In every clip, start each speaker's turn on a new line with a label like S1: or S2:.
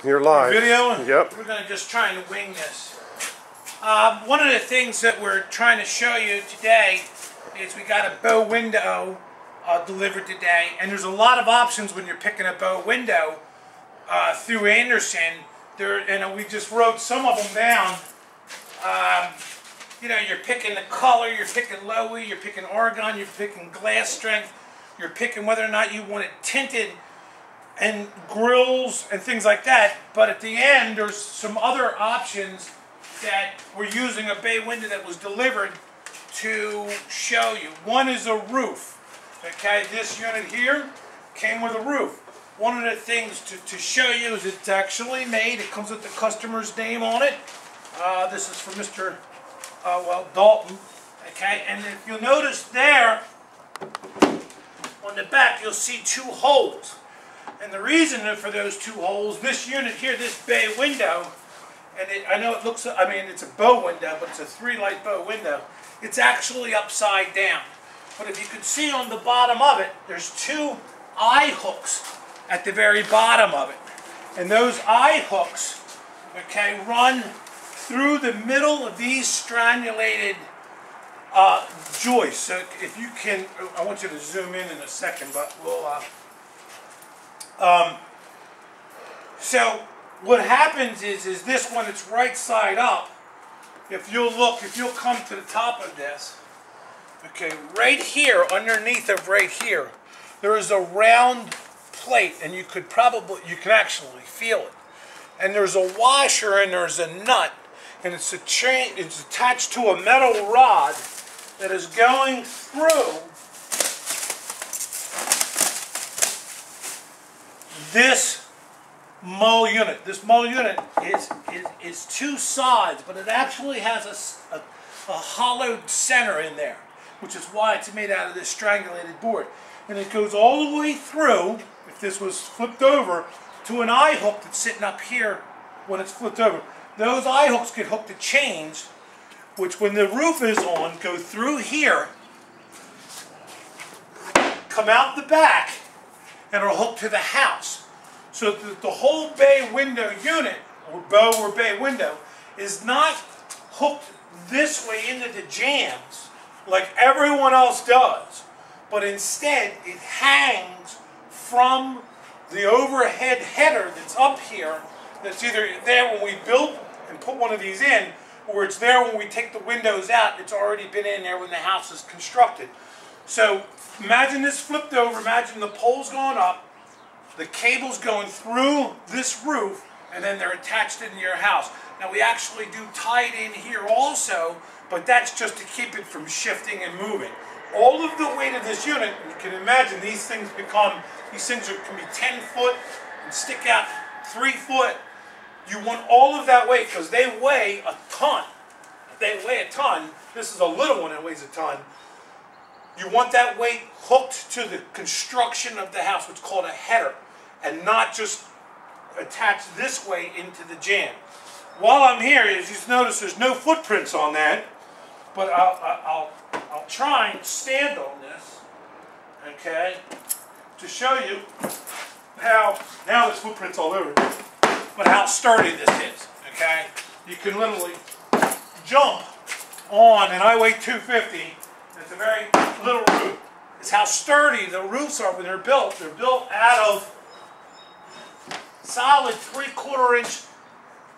S1: You're live.
S2: Video?
S1: Yep.
S2: We're going to just try and wing this. One of the things that we're trying to show you today is we got a bow window delivered today, and there's a lot of options when you're picking a bow window through Anderson. We just wrote some of them down. You know, you're picking the color, you're picking Lowy, you're picking Oregon, you're picking glass strength, you're picking whether or not you want it tinted, and grills and things like that. But at the end, there's some other options that we're using a bay window that was delivered to show you. One is a roof. Okay, this unit here came with a roof. One of the things to show you is it's actually made. It comes with the customer's name on it. This is for Mr. Dalton. Okay, and if you'll notice there on the back, you'll see two holes. And the reason for those two holes, this unit here, this bay window, and I know it looks, I mean, it's a bow window, but it's a 3-light bow window. It's actually upside down. But if you could see on the bottom of it, there's two eye hooks at the very bottom of it. And those eye hooks, okay, run through the middle of these strangulated joists. So if you can, I want you to zoom in a second, but we'll... So what happens is this one, it's right side up. If you'll look, if you'll come to the top of this, okay, right here, underneath of right here, there is a round plate, and you can actually feel it. And there's a washer and there's a nut, and it's attached to a metal rod that is going through this mull unit. This mull unit is two sides, but it actually has a hollowed center in there, which is why it's made out of this strangulated board. And it goes all the way through, if this was flipped over, to an eye hook that's sitting up here when it's flipped over. Those eye hooks get hooked to chains, which when the roof is on, go through here, come out the back, and are hooked to the house. So the whole bay window unit, or bow or bay window, is not hooked this way into the jambs like everyone else does, but instead it hangs from the overhead header that's up here, that's either there when we build and put one of these in, or it's there when we take the windows out. It's already been in there when the house is constructed. So imagine this flipped over, imagine the pole's going up, the cable's going through this roof, and then they're attached into your house. Now we actually do tie it in here also, but that's just to keep it from shifting and moving. All of the weight of this unit, you can imagine these things can be 10 foot and stick out 3 foot. You want all of that weight because they weigh a ton. They weigh a ton. This is a little one that weighs a ton. You want that weight hooked to the construction of the house, what's called a header, and not just attached this way into the jamb. While I'm here, as you notice, there's no footprints on that, but I'll try and stand on this, okay, to show you how, now there's footprints all over, but how sturdy this is, okay? You can literally jump on, and I weigh 250, it's a very little roof. It's how sturdy the roofs are when they're built. They're built out of solid 3/4 inch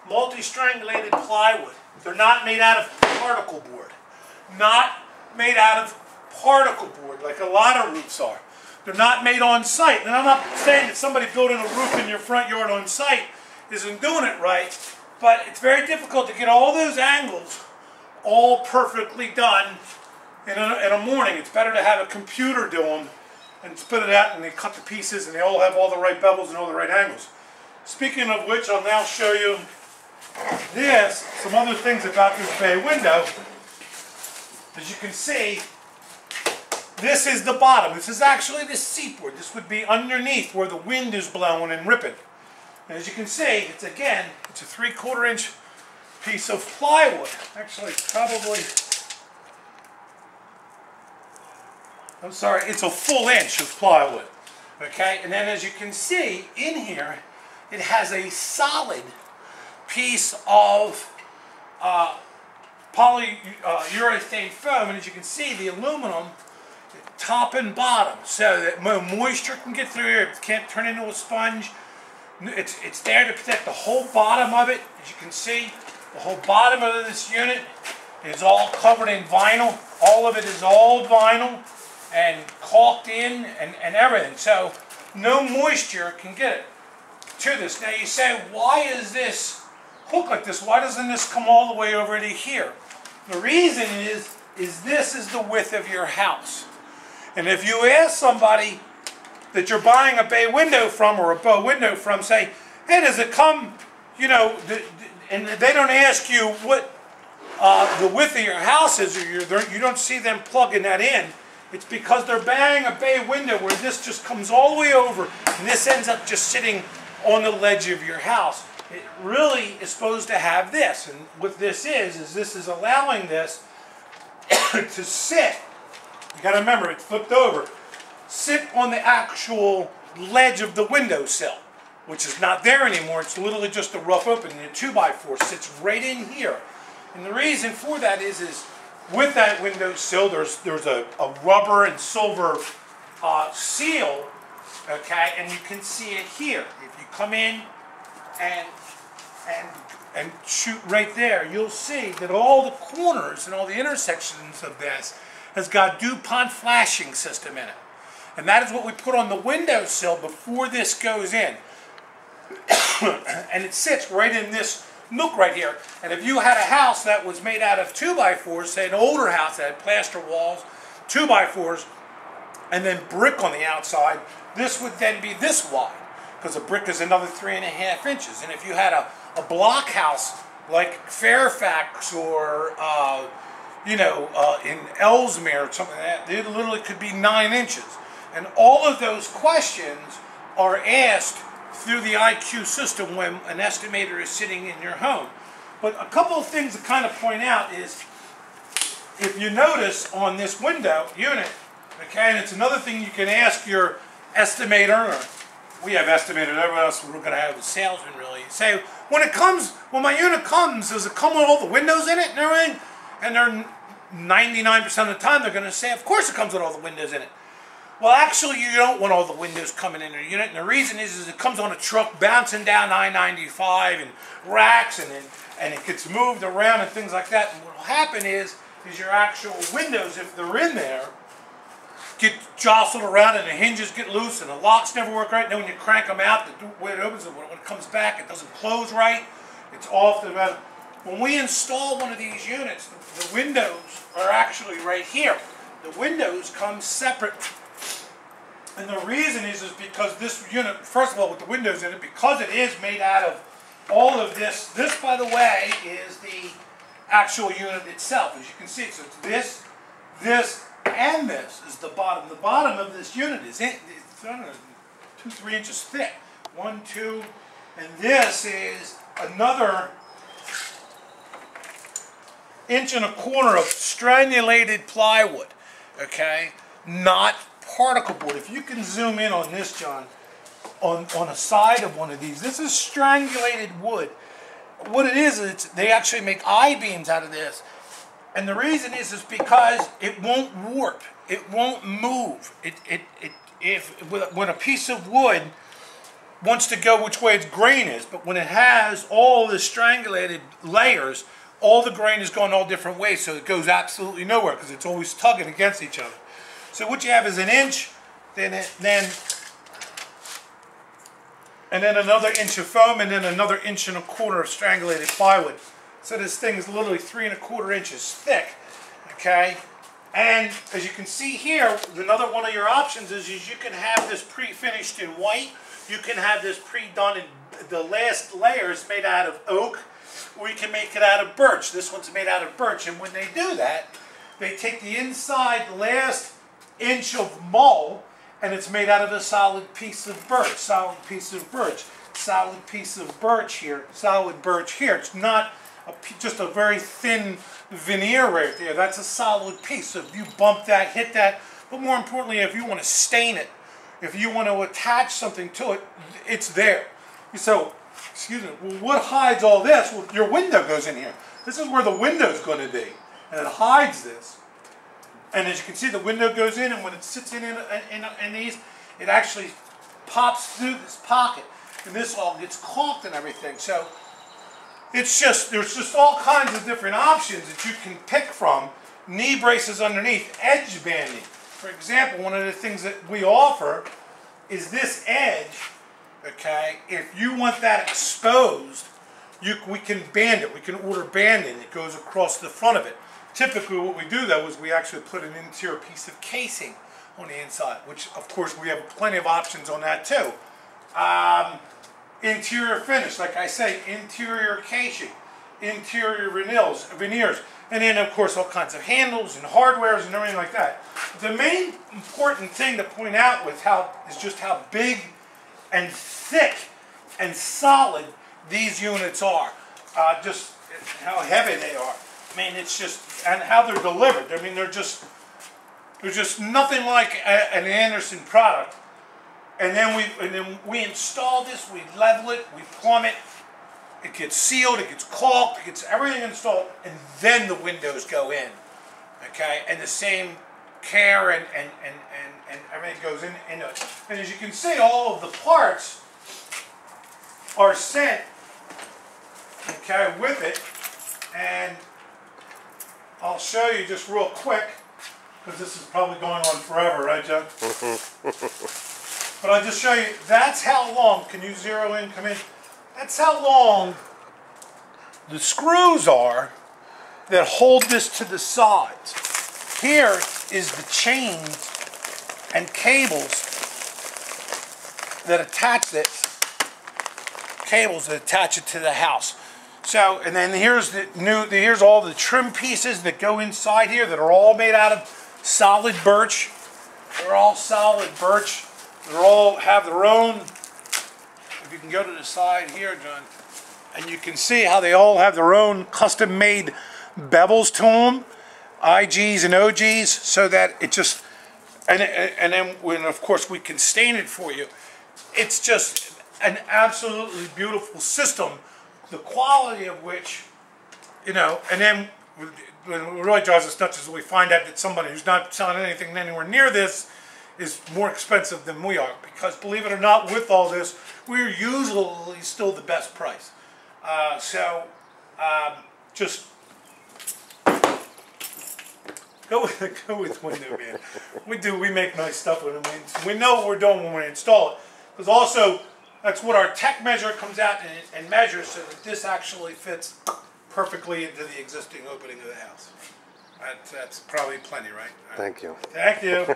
S2: multi-strangulated plywood. They're not made out of particle board. Not made out of particle board like a lot of roofs are. They're not made on site. And I'm not saying that somebody building a roof in your front yard on site isn't doing it right, but it's very difficult to get all those angles all perfectly done in a morning. It's better to have a computer do them and spit it out, and they cut the pieces and they all have all the right bevels and all the right angles. Speaking of which, I'll now show you some other things about this bay window. As you can see, this is the bottom. This is actually the seatboard. This would be underneath where the wind is blowing and ripping. And as you can see, it's a 3/4 inch piece of plywood. Actually, probably, I'm sorry, it's a full inch of plywood. Okay, and then as you can see in here, it has a solid piece of polyurethane foam, and as you can see, the aluminum top and bottom, so that no moisture can get through here. It can't turn into a sponge. It's there to protect the whole bottom of it. As you can see, the whole bottom of this unit is all covered in vinyl. All of it is all vinyl and caulked in and everything. So no moisture can get it to this. Now you say, why is this hooked like this? Why doesn't this come all the way over to here? The reason is this is the width of your house. And if you ask somebody that you're buying a bay window from or a bow window from, say, hey, does it come, you know, and they don't ask you what the width of your house is, or you don't see them plugging that in. It's because they're buying a bay window where this just comes all the way over and this ends up just sitting on the ledge of your house. It really is supposed to have this, and what this is this is allowing this to sit. You got to remember, it's flipped over. Sit on the actual ledge of the windowsill, which is not there anymore. It's literally just a rough opening. The 2x4 sits right in here. And the reason for that is with that windowsill, there's a rubber and silver seal, okay, and you can see it here. If you come in and shoot right there, you'll see that all the corners and all the intersections of this has got DuPont flashing system in it. And that is what we put on the windowsill before this goes in. And it sits right in this nook right here. And if you had a house that was made out of 2x4s, say an older house that had plaster walls, 2x4s, and then brick on the outside, this would then be this wide, because a brick is another 3.5 inches. And if you had a block house like Fairfax or in Ellesmere or something like that, it literally could be 9 inches. And all of those questions are asked through the IQ system when an estimator is sitting in your home. But a couple of things to kind of point out is, if you notice on this window unit, okay, and it's another thing you can ask your estimator, or we have estimators, everyone else we're going to have a salesman really, say, when my unit comes, does it come with all the windows in it and everything? And they're 99% of the time they're going to say, of course it comes with all the windows in it. Well, actually, you don't want all the windows coming in your unit, and the reason is it comes on a truck bouncing down I-95 and racks, and it gets moved around and things like that. And what will happen is your actual windows, if they're in there, get jostled around, and the hinges get loose, and the locks never work right. And then when you crank them out, the way it opens, when it comes back, it doesn't close right. It's off the metal. When we install one of these units, the windows are actually right here. The windows come separate. And the reason is because this unit, first of all, with the windows in it, because it is made out of all of this. This, by the way, is the actual unit itself, as you can see. So it's this, and this is the bottom. The bottom of this unit is it's 2-3 inches thick. 1, 2, and this is another 1.25 inches of strangulated plywood. Okay, not particle board. If you can zoom in on this, John, on a side of one of these, this is strangulated wood. What it is they actually make I-beams out of this, and the reason is because it won't warp, it won't move. When a piece of wood wants to go which way its grain is, but when it has all the strangulated layers, all the grain is going all different ways, so it goes absolutely nowhere because it's always tugging against each other. So what you have is 1 inch, then another inch of foam, and then another 1.25 inches of strangulated plywood. So this thing is literally 3.25 inches thick. Okay, and as you can see here, another one of your options is you can have this pre-finished in white. You can have this pre-done in the last layer is made out of oak, or you can make it out of birch. This one's made out of birch, and when they do that, they take the inside last inch of mull, and it's made out of a solid piece of birch, solid piece of birch, solid piece of birch here, solid birch here. It's not just a very thin veneer right there. That's a solid piece. So if you bump that, hit that, but more importantly, if you want to stain it, if you want to attach something to it, it's there. So, excuse me, well, what hides all this? Well, your window goes in here. This is where the window's going to be. And it hides this. And as you can see, the window goes in, and when it sits in these, it actually pops through this pocket. And this all gets caulked and everything. So, there's just all kinds of different options that you can pick from. Knee braces underneath, edge banding. For example, one of the things that we offer is this edge. Okay, if you want that exposed, we can band it. We can order banding that goes across the front of it. Typically what we do though is we actually put an interior piece of casing on the inside, which of course we have plenty of options on that too. Interior finish, like I say, interior casing, interior veneers, and then of course all kinds of handles and hardwares and everything like that. The main important thing to point out is just how big and thick and solid these units are. Just how heavy they are. I mean, it's just, and how they're delivered. I mean, they're just nothing like an Anderson product. And then we install this, we level it, we plumb it, it gets sealed, it gets caulked, it gets everything installed, and then the windows go in. Okay, and the same care and everything goes into it. And as you can see, all of the parts are sent, okay, with it. And I'll show you just real quick, because this is probably going on forever, right, Joe? But I'll just show you, that's how long, can you zero in, come in? That's how long the screws are that hold this to the sides. Here is the chains and cables that attach it, to the house. So, and then here's all the trim pieces that go inside here that are all made out of solid birch. They're all solid birch. They all have their own, if you can go to the side here, John, and you can see how they all have their own custom-made bevels to them, IGs and OGs, so that it just, and then when, of course, we can stain it for you. It's just an absolutely beautiful system, the quality of which, you know, and then what really drives us nuts is we find out that somebody who's not selling anything anywhere near this is more expensive than we are, because believe it or not, with all this, we're usually still the best price. Just go with Windowman. We make nice stuff with them. We know what we're doing when we install it, because also that's what our tech measure comes out and measures, so that this actually fits perfectly into the existing opening of the house. That's probably plenty, right?
S1: Thank you.
S2: Thank you.